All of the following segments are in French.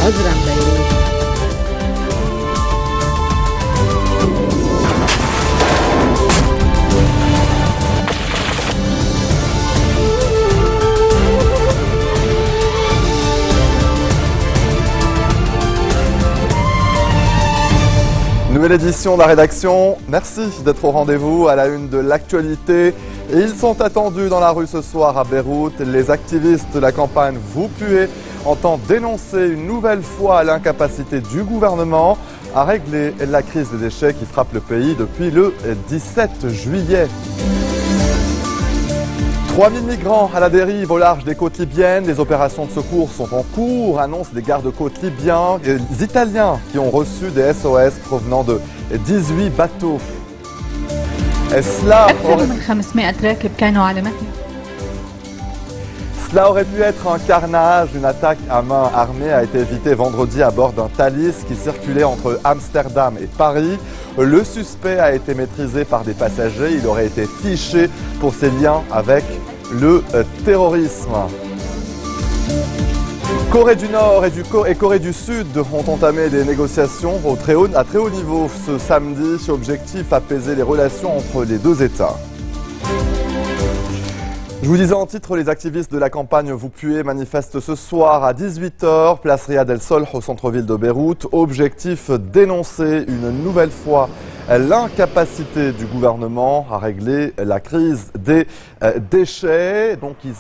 عذراً بيروت. Nouvelle édition de la rédaction, merci d'être au rendez-vous à la une de l'actualité. Et ils sont attendus dans la rue ce soir à Beyrouth. Les activistes de la campagne Vous puez entendent dénoncer une nouvelle fois l'incapacité du gouvernement à régler la crise des déchets qui frappe le pays depuis le 17 juillet. 3000 migrants à la dérive au large des côtes libyennes. Les opérations de secours sont en cours, annoncent des gardes-côtes libyens. Les Italiens qui ont reçu des SOS provenant de 18 bateaux. Cela aurait pu être un carnage. Une attaque à main armée a été évitée vendredi à bord d'un Thalys qui circulait entre Amsterdam et Paris. Le suspect a été maîtrisé par des passagers. Il aurait été fiché pour ses liens avec le terrorisme. Corée du Nord et Corée du Sud ont entamé des négociations à très haut niveau ce samedi. Objectif apaiser les relations entre les deux États. Je vous disais en titre, les activistes de la campagne Vous puez manifestent ce soir à 18 h, place Riyad El Solh au centre-ville de Beyrouth. Objectif dénoncer une nouvelle fois l'incapacité du gouvernement à régler la crise des déchets. Donc ils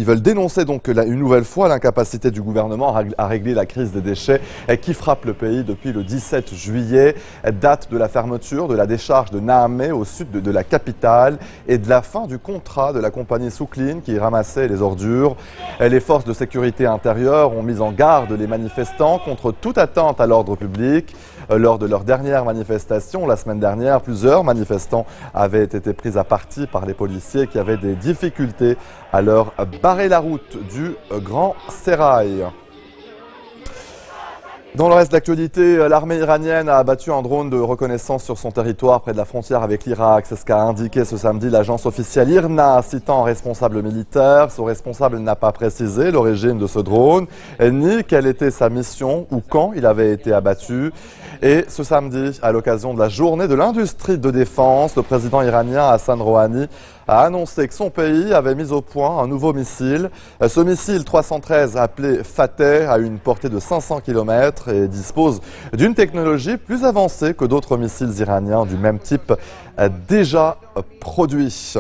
veulent dénoncer une nouvelle fois l'incapacité du gouvernement à régler la crise des déchets qui frappe le pays depuis le 17 juillet, date de la fermeture de la décharge de Naameh au sud de la capitale et de la fin du contrat de la compagnie Souklin qui ramassait les ordures. Les forces de sécurité intérieure ont mis en garde les manifestants contre toute atteinte à l'ordre public. Lors de leur dernière manifestation, la semaine dernière, plusieurs manifestants avaient été pris à partie par les policiers qui avaient des difficultés à leur barrer la route du Grand Sérail. Dans le reste de l'actualité, l'armée iranienne a abattu un drone de reconnaissance sur son territoire près de la frontière avec l'Irak. C'est ce qu'a indiqué ce samedi l'agence officielle IRNA, citant un responsable militaire. Ce responsable n'a pas précisé l'origine de ce drone, ni quelle était sa mission ou quand il avait été abattu. Et ce samedi, à l'occasion de la journée de l'industrie de défense, le président iranien Hassan Rouhani a annoncé que son pays avait mis au point un nouveau missile. Ce missile 313 appelé Fateh a une portée de 500 km et dispose d'une technologie plus avancée que d'autres missiles iraniens du même type déjà produits.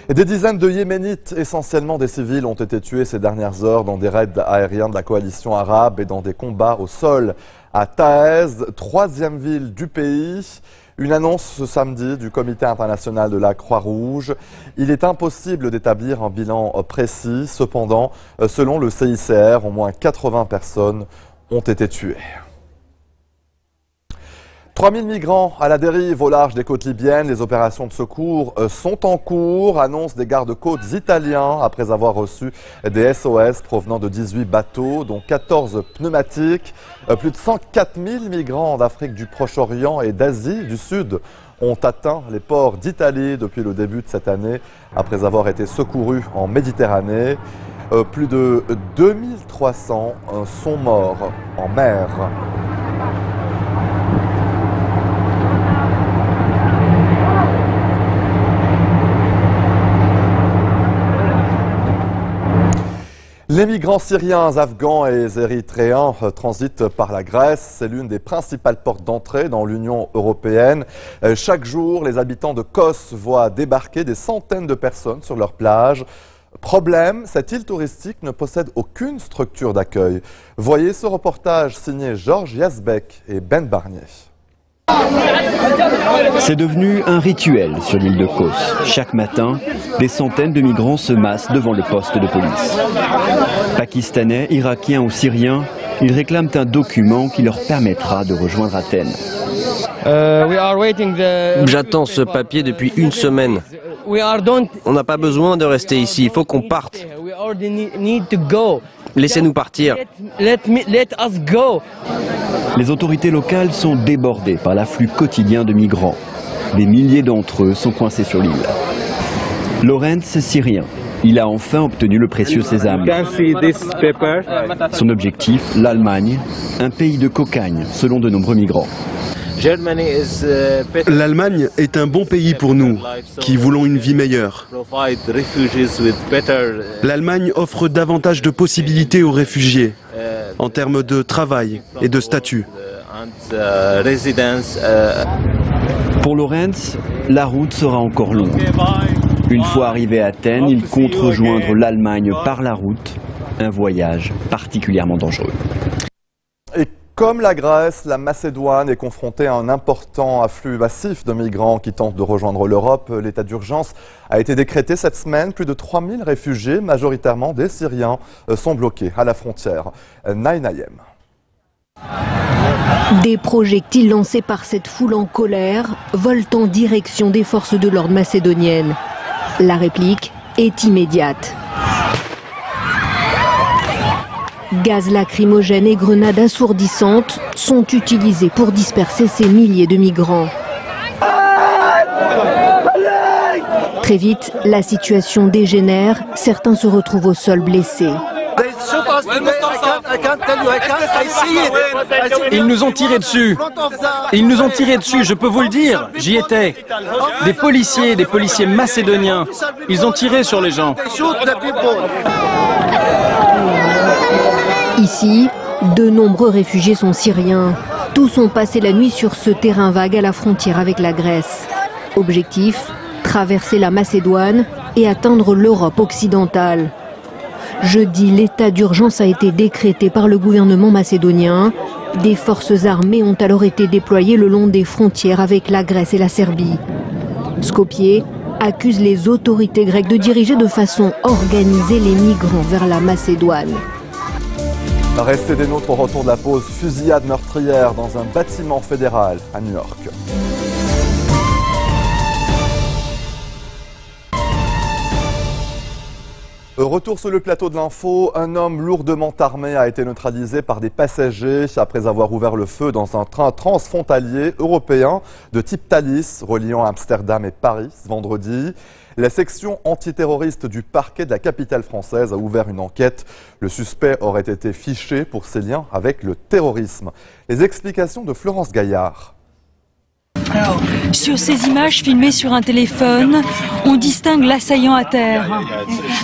Des dizaines de Yéménites, essentiellement des civils, ont été tués ces dernières heures dans des raids aériens de la coalition arabe et dans des combats au sol à Taez, troisième ville du pays. Une annonce ce samedi du Comité international de la Croix-Rouge. Il est impossible d'établir un bilan précis. Cependant, selon le CICR, au moins 80 personnes ont été tuées. 3000 migrants à la dérive au large des côtes libyennes. Les opérations de secours sont en cours, annoncent des gardes-côtes italiens après avoir reçu des SOS provenant de 18 bateaux, dont 14 pneumatiques. Plus de 104 000 migrants d'Afrique du Proche-Orient et d'Asie du Sud ont atteint les ports d'Italie depuis le début de cette année, après avoir été secourus en Méditerranée. Plus de 2300 sont morts en mer. Les migrants syriens, afghans et érythréens transitent par la Grèce. C'est l'une des principales portes d'entrée dans l'Union européenne. Chaque jour, les habitants de Kos voient débarquer des centaines de personnes sur leur plage. Problème, cette île touristique ne possède aucune structure d'accueil. Voyez ce reportage signé Georges Yazbek et Ben Barnier. C'est devenu un rituel sur l'île de Kos. Chaque matin, des centaines de migrants se massent devant le poste de police. Pakistanais, Irakiens ou Syriens, ils réclament un document qui leur permettra de rejoindre Athènes. J'attends ce papier depuis une semaine. On n'a pas besoin de rester ici, il faut qu'on parte. Laissez-nous partir. Les autorités locales sont débordées par l'afflux quotidien de migrants. Des milliers d'entre eux sont coincés sur l'île. Lorenz est syrien. Il a enfin obtenu le précieux sésame. Son objectif, l'Allemagne, un pays de cocagne, selon de nombreux migrants. L'Allemagne est un bon pays pour nous, qui voulons une vie meilleure. L'Allemagne offre davantage de possibilités aux réfugiés, en termes de travail et de statut. Pour Lorenz, la route sera encore longue. Une fois arrivé à Athènes, il compte rejoindre l'Allemagne par la route, un voyage particulièrement dangereux. Et comme la Grèce, la Macédoine est confrontée à un important afflux massif de migrants qui tentent de rejoindre l'Europe. L'état d'urgence a été décrété cette semaine. Plus de 3000 réfugiés, majoritairement des Syriens, sont bloqués à la frontière. Naïnaïem. Des projectiles lancés par cette foule en colère volent en direction des forces de l'ordre macédoniennes. La réplique est immédiate. Gaz lacrymogène et grenades assourdissantes sont utilisés pour disperser ces milliers de migrants. Très vite, la situation dégénère. Certains se retrouvent au sol blessés. Ils nous ont tiré dessus. Ils nous ont tiré dessus, je peux vous le dire. J'y étais. Des policiers macédoniens. Ils ont tiré sur les gens. Ici, de nombreux réfugiés sont syriens. Tous ont passé la nuit sur ce terrain vague à la frontière avec la Grèce. Objectif, traverser la Macédoine et atteindre l'Europe occidentale. Jeudi, l'état d'urgence a été décrété par le gouvernement macédonien. Des forces armées ont alors été déployées le long des frontières avec la Grèce et la Serbie. Skopje accuse les autorités grecques de diriger de façon organisée les migrants vers la Macédoine. Restez des nôtres au retour de la pause. Fusillade meurtrière dans un bâtiment fédéral à New York. Retour sur le plateau de l'info, un homme lourdement armé a été neutralisé par des passagers après avoir ouvert le feu dans un train transfrontalier européen de type Thalys reliant Amsterdam et Paris ce vendredi. La section antiterroriste du parquet de la capitale française a ouvert une enquête. Le suspect aurait été fiché pour ses liens avec le terrorisme. Les explications de Florence Gaillard. Sur ces images filmées sur un téléphone, on distingue l'assaillant à terre.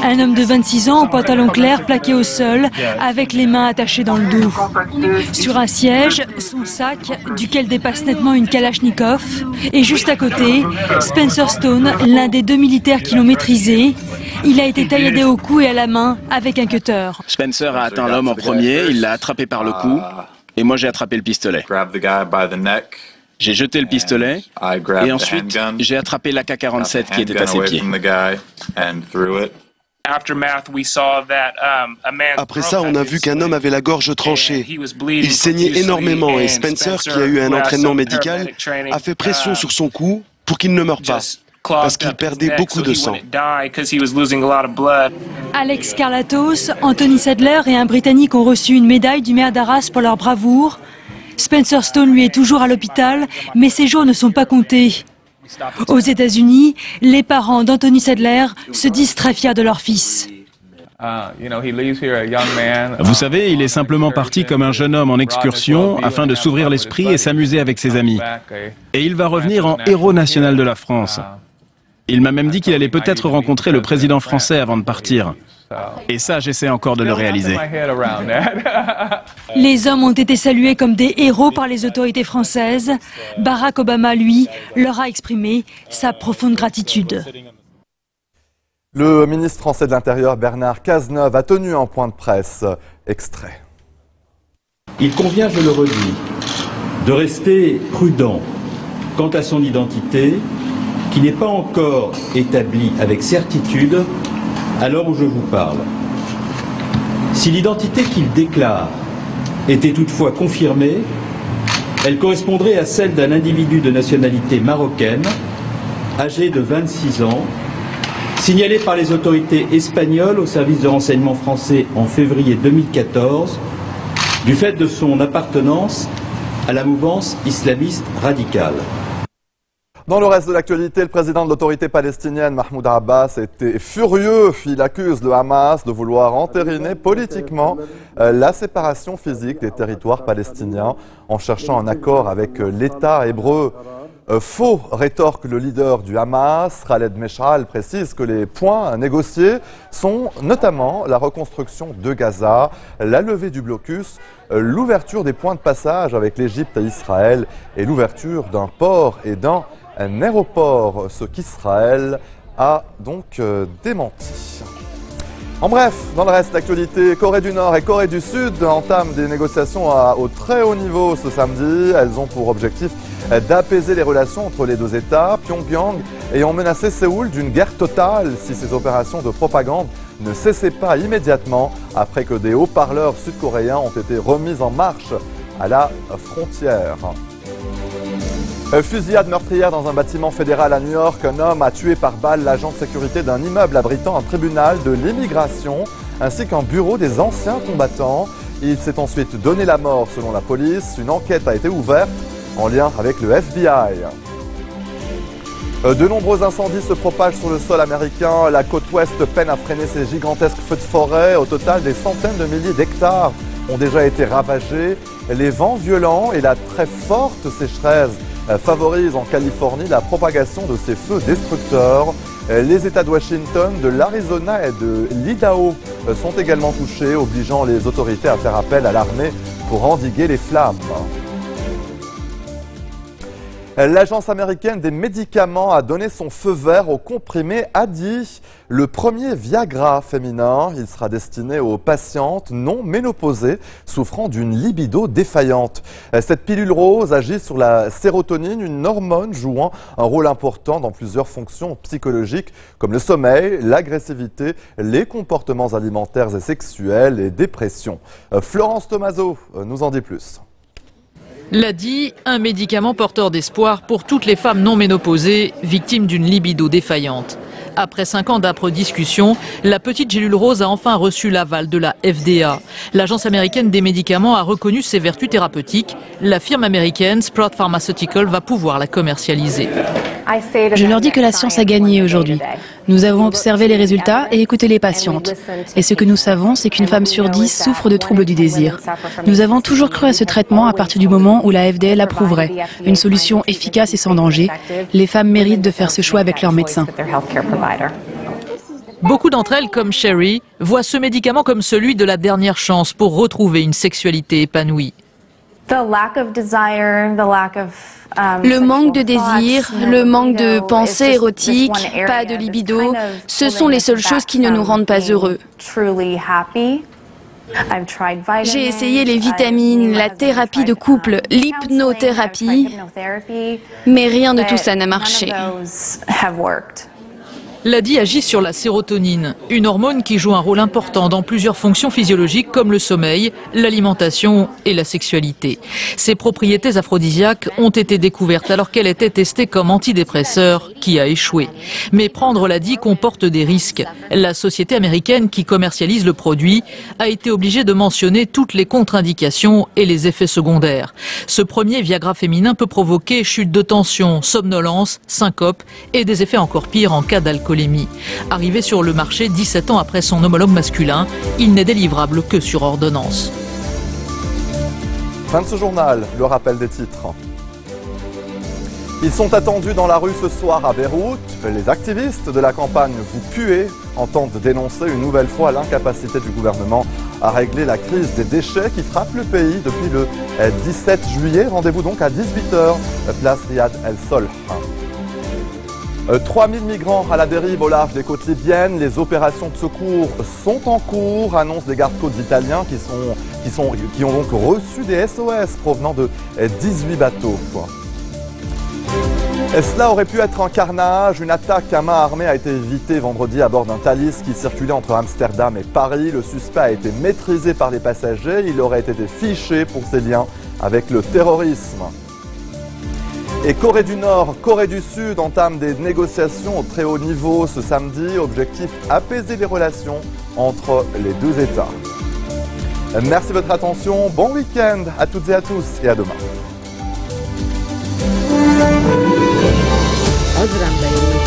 Un homme de 26 ans en pantalon clair plaqué au sol, avec les mains attachées dans le dos. Sur un siège, son sac, duquel dépasse nettement une Kalachnikov. Et juste à côté, Spencer Stone, l'un des 2 militaires qui l'ont maîtrisé. Il a été tailladé au cou et à la main avec un cutter. Spencer a atteint l'homme en premier, il l'a attrapé par le cou, et moi j'ai attrapé le pistolet. J'ai jeté le pistolet et ensuite j'ai attrapé l'AK-47 qui était à ses pieds. Après ça, on a vu qu'un homme avait la gorge tranchée. Il saignait énormément et Spencer, qui a eu un entraînement médical, a fait pression sur son cou pour qu'il ne meure pas, parce qu'il perdait beaucoup de sang. Alex Karlatos, Anthony Sadler et un Britannique ont reçu une médaille du maire d'Arras pour leur bravoure. Spencer Stone, lui, est toujours à l'hôpital, mais ses jours ne sont pas comptés. Aux États-Unis, les parents d'Anthony Sadler se disent très fiers de leur fils. Vous savez, il est simplement parti comme un jeune homme en excursion afin de s'ouvrir l'esprit et s'amuser avec ses amis. Et il va revenir en héros national de la France. Il m'a même dit qu'il allait peut-être rencontrer le président français avant de partir. Et ça, j'essaie encore de le réaliser. Les hommes ont été salués comme des héros par les autorités françaises. Barack Obama, lui, leur a exprimé sa profonde gratitude. Le ministre français de l'Intérieur, Bernard Cazeneuve, a tenu un point de presse. Extrait. Il convient, je le redis, de rester prudent quant à son identité, qui n'est pas encore établie avec certitude à l'heure où je vous parle. Si l'identité qu'il déclare était toutefois confirmée, elle correspondrait à celle d'un individu de nationalité marocaine, âgé de 26 ans, signalé par les autorités espagnoles au service de renseignement français en février 2014, du fait de son appartenance à la mouvance islamiste radicale. Dans le reste de l'actualité, le président de l'autorité palestinienne, Mahmoud Abbas, était furieux. Il accuse le Hamas de vouloir entériner politiquement la séparation physique des territoires palestiniens en cherchant un accord avec l'État hébreu. Faux, rétorque le leader du Hamas. Khaled Meshal précise que les points négociés sont notamment la reconstruction de Gaza, la levée du blocus, l'ouverture des points de passage avec l'Égypte et Israël et l'ouverture d'un port et d'un aéroport, ce qu'Israël a donc démenti. En bref, dans le reste de l'actualité, Corée du Nord et Corée du Sud entament des négociations au très haut niveau ce samedi. Elles ont pour objectif d'apaiser les relations entre les deux États, Pyongyang ayant menacé Séoul d'une guerre totale si ces opérations de propagande ne cessaient pas immédiatement après que des haut-parleurs sud-coréens ont été remis en marche à la frontière. Fusillade meurtrière dans un bâtiment fédéral à New York. Un homme a tué par balle l'agent de sécurité d'un immeuble abritant un tribunal de l'immigration ainsi qu'un bureau des anciens combattants. Il s'est ensuite donné la mort selon la police. Une enquête a été ouverte en lien avec le FBI. De nombreux incendies se propagent sur le sol américain. La côte ouest peine à freiner ces gigantesques feux de forêt. Au total, des centaines de milliers d'hectares ont déjà été ravagés. Les vents violents et la très forte sécheresse favorisent en Californie la propagation de ces feux destructeurs. Les États de Washington, de l'Arizona et de l'Idaho sont également touchés, obligeant les autorités à faire appel à l'armée pour endiguer les flammes. L'Agence américaine des médicaments a donné son feu vert au comprimé Adi, le premier Viagra féminin. Il sera destiné aux patientes non ménopausées souffrant d'une libido défaillante. Cette pilule rose agit sur la sérotonine, une hormone jouant un rôle important dans plusieurs fonctions psychologiques comme le sommeil, l'agressivité, les comportements alimentaires et sexuels et dépression. Florence Tomaso nous en dit plus. L'Adi, un médicament porteur d'espoir pour toutes les femmes non ménopausées, victimes d'une libido défaillante. Après 5 ans d'âpres discussions, la petite gélule rose a enfin reçu l'aval de la FDA. L'Agence américaine des médicaments a reconnu ses vertus thérapeutiques. La firme américaine Sprout Pharmaceutical va pouvoir la commercialiser. Je leur dis que la science a gagné aujourd'hui. Nous avons observé les résultats et écouté les patientes. Et ce que nous savons, c'est qu'une femme sur 10 souffre de troubles du désir. Nous avons toujours cru à ce traitement à partir du moment où la FDA l'approuverait. Une solution efficace et sans danger. Les femmes méritent de faire ce choix avec leur médecin. Beaucoup d'entre elles, comme Sherry, voient ce médicament comme celui de la dernière chance pour retrouver une sexualité épanouie. Le manque de désir, le manque de pensée érotique, pas de libido, ce sont les seules choses qui ne nous rendent pas heureux. J'ai essayé les vitamines, la thérapie de couple, l'hypnothérapie, mais rien de tout ça n'a marché. L'Adi agit sur la sérotonine, une hormone qui joue un rôle important dans plusieurs fonctions physiologiques comme le sommeil, l'alimentation et la sexualité. Ses propriétés aphrodisiaques ont été découvertes alors qu'elle était testée comme antidépresseur, qui a échoué. Mais prendre l'Adi comporte des risques. La société américaine qui commercialise le produit a été obligée de mentionner toutes les contre-indications et les effets secondaires. Ce premier Viagra féminin peut provoquer chute de tension, somnolence, syncope et des effets encore pires en cas d'alcoolémie. Arrivé sur le marché 17 ans après son homologue masculin, il n'est délivrable que sur ordonnance. Fin de ce journal, le rappel des titres. Ils sont attendus dans la rue ce soir à Beyrouth. Les activistes de la campagne Vous puez entendent dénoncer une nouvelle fois l'incapacité du gouvernement à régler la crise des déchets qui frappe le pays depuis le 17 juillet. Rendez-vous donc à 18h, place Riyad El Solh. 3000 migrants à la dérive au large des côtes libyennes. Les opérations de secours sont en cours, annoncent des gardes-côtes italiens qui ont donc reçu des SOS provenant de 18 bateaux. Et cela aurait pu être un carnage. Une attaque à main armée a été évitée vendredi à bord d'un Thalys qui circulait entre Amsterdam et Paris. Le suspect a été maîtrisé par les passagers. Il aurait été fiché pour ses liens avec le terrorisme. Et Corée du Nord, Corée du Sud entament des négociations au très haut niveau ce samedi. Objectif, apaiser les relations entre les deux États. Merci de votre attention. Bon week-end à toutes et à tous et à demain. Haziran'dayım.